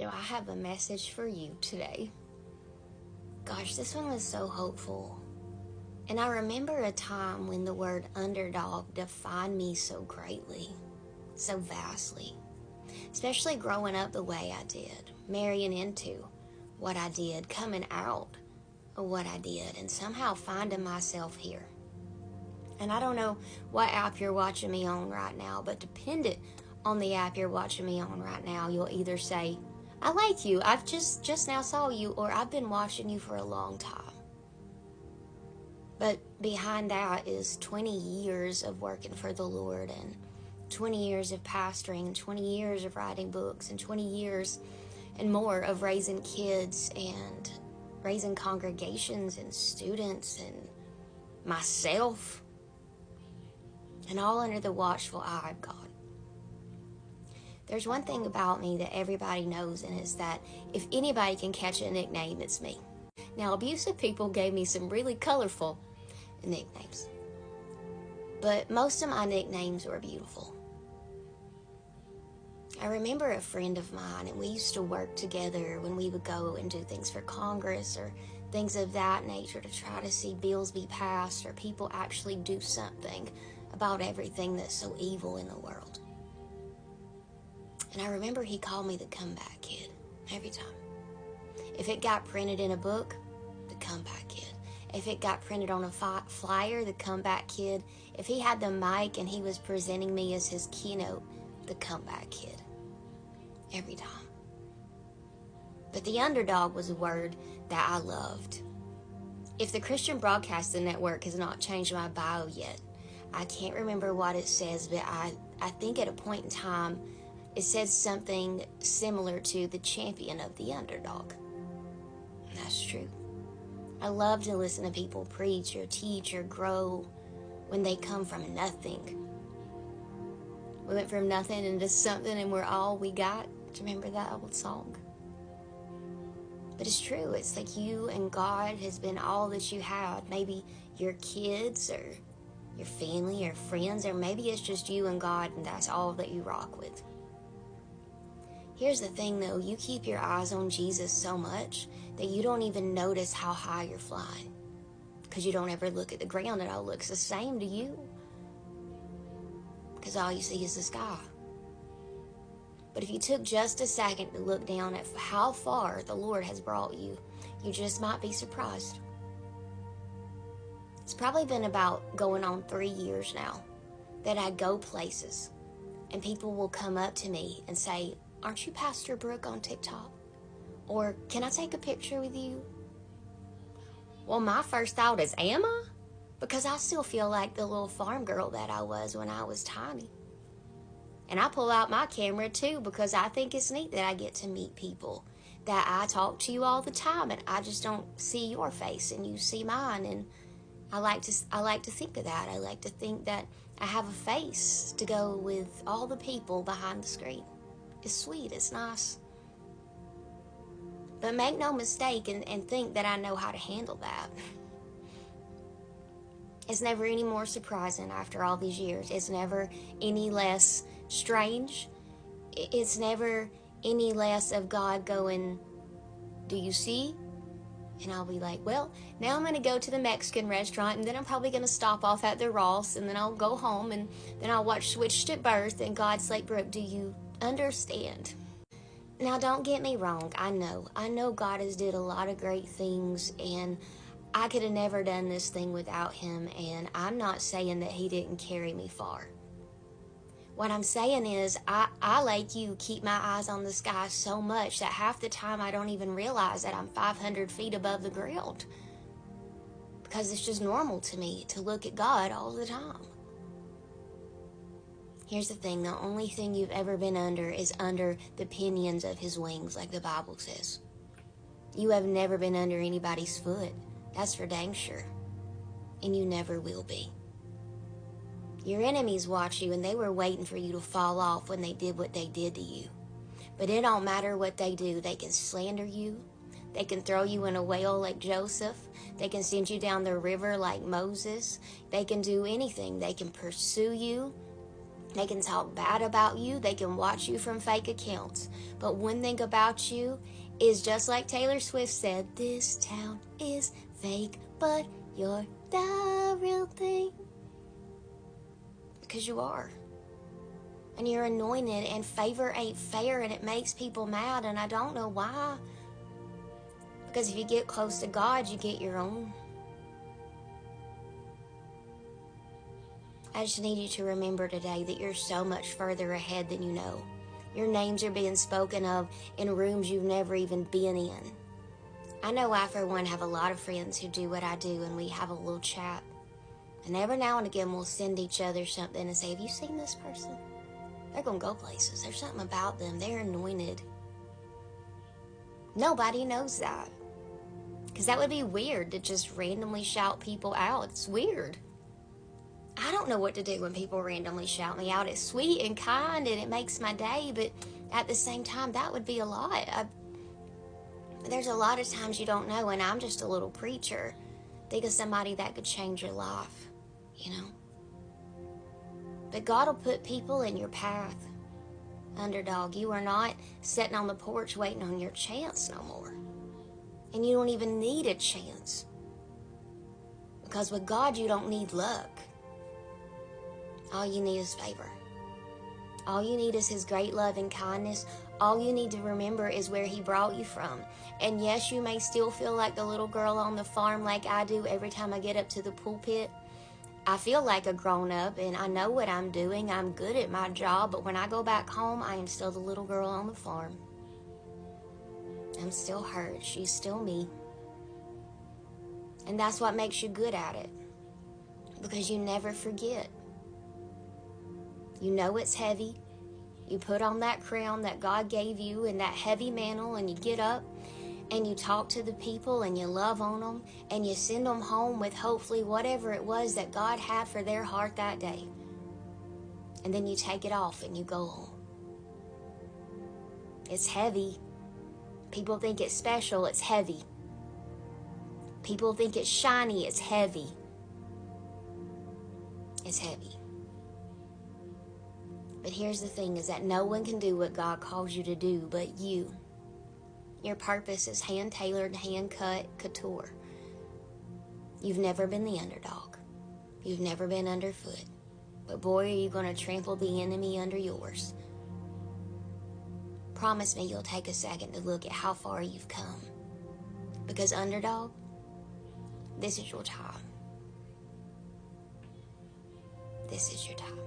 do I have a message for you today. Gosh, this one was so hopeful. And I remember a time when the word underdog defined me so greatly, so vastly. Especially growing up the way I did, marrying into what I did, coming out of what I did, and somehow finding myself here. And I don't know what app you're watching me on right now, but dependent on the app you're watching me on right now, you'll either say, I like you, I've just now saw you, or I've been watching you for a long time. But behind that is 20 years of working for the Lord, and 20 years of pastoring, and 20 years of writing books, and 20 years and more of raising kids and raising congregations and students and myself, and all under the watchful eye of God. There's one thing about me that everybody knows, and it's that if anybody can catch a nickname, it's me. Now, abusive people gave me some really colorful nicknames, but most of my nicknames were beautiful. I remember a friend of mine, and we used to work together when we would go and do things for Congress or things of that nature to try to see bills be passed or people actually do something about everything that's so evil in the world. And I remember he called me the comeback kid every time. If it got printed in a book, the comeback kid. If it got printed on a flyer, the comeback kid. If he had the mic and he was presenting me as his keynote, the comeback kid. Every time. But the underdog was a word that I loved. If the Christian Broadcasting Network has not changed my bio yet, I can't remember what it says, but I think at a point in time, it said something similar to the champion of the underdog. And that's true. I love to listen to people preach or teach or grow when they come from nothing. We went from nothing into something and we're all we got. Do you remember that old song? But it's true. It's like you and God has been all that you had. Maybe your kids or your family or friends, or maybe it's just you and God and that's all that you rock with. Here's the thing though, you keep your eyes on Jesus so much that you don't even notice how high you're flying. Because you don't ever look at the ground, it all looks the same to you. Because all you see is the sky. But if you took just a second to look down at how far the Lord has brought you, you just might be surprised. It's probably been about going on 3 years now that I go places and people will come up to me and say, aren't you Pastor Brooke on TikTok? Or can I take a picture with you? Well, my first thought is, am I? Because I still feel like the little farm girl that I was when I was tiny. And I pull out my camera too because I think it's neat that I get to meet people. That I talk to you all the time and I just don't see your face and you see mine. And I like to think of that. I like to think that I have a face to go with all the people behind the screen. It's sweet, it's nice. But make no mistake and think that I know how to handle that. It's never any more surprising after all these years. It's never any less strange. It's never any less of God going, do you see? And I'll be like, well, now I'm going to go to the Mexican restaurant, and then I'm probably going to stop off at the Ross, and then I'll go home, and then I'll watch Switched at Birth, and God's like, Brooke, do you understand? Now, don't get me wrong. I know God has did a lot of great things, and I could have never done this thing without him, and I'm not saying that he didn't carry me far. What I'm saying is, I like you, keep my eyes on the sky so much that half the time I don't even realize that I'm 500 feet above the ground. Because it's just normal to me to look at God all the time. Here's the thing, the only thing you've ever been under is under the pinions of his wings, like the Bible says. You have never been under anybody's foot. That's for dang sure. And you never will be. Your enemies watch you, and they were waiting for you to fall off when they did what they did to you. But it don't matter what they do. They can slander you. They can throw you in a whale like Joseph. They can send you down the river like Moses. They can do anything. They can pursue you. They can talk bad about you. They can watch you from fake accounts. But one thing about you is, just like Taylor Swift said, this town is fake, but you're the real thing. Because you are. And you're anointed, and favor ain't fair, and it makes people mad, and I don't know why. Because if you get close to God, you get your own. I just need you to remember today that you're so much further ahead than you know. Your names are being spoken of in rooms you've never even been in. I know I, for one, have a lot of friends who do what I do, and we have a little chat. And every now and again, we'll send each other something and say, have you seen this person? They're going to go places. There's something about them. They're anointed. Nobody knows that. Because that would be weird to just randomly shout people out. It's weird. I don't know what to do when people randomly shout me out. It's sweet and kind, and it makes my day, but at the same time, that would be a lot. There's a lot of times you don't know, and I'm just a little preacher. Think of somebody that could change your life, you know. But God will put people in your path. Underdog, you are not sitting on the porch waiting on your chance no more. And you don't even need a chance. Because with God, you don't need luck. All you need is favor. All you need is His great love and kindness. All you need to remember is where He brought you from. And yes, you may still feel like the little girl on the farm like I do every time I get up to the pulpit. I feel like a grown-up, and I know what I'm doing. I'm good at my job, but when I go back home, I am still the little girl on the farm. I'm still her. She's still me. And that's what makes you good at it. Because you never forget. You know it's heavy. You put on that crown that God gave you and that heavy mantle, and you get up and you talk to the people and you love on them and you send them home with hopefully whatever it was that God had for their heart that day. And then you take it off and you go home. It's heavy. People think it's special. It's heavy. People think it's shiny. It's heavy. It's heavy. But here's the thing, is that no one can do what God calls you to do but you. Your purpose is hand-tailored, hand-cut couture. You've never been the underdog. You've never been underfoot. But boy, are you going to trample the enemy under yours. Promise me you'll take a second to look at how far you've come. Because underdog, this is your time. This is your time.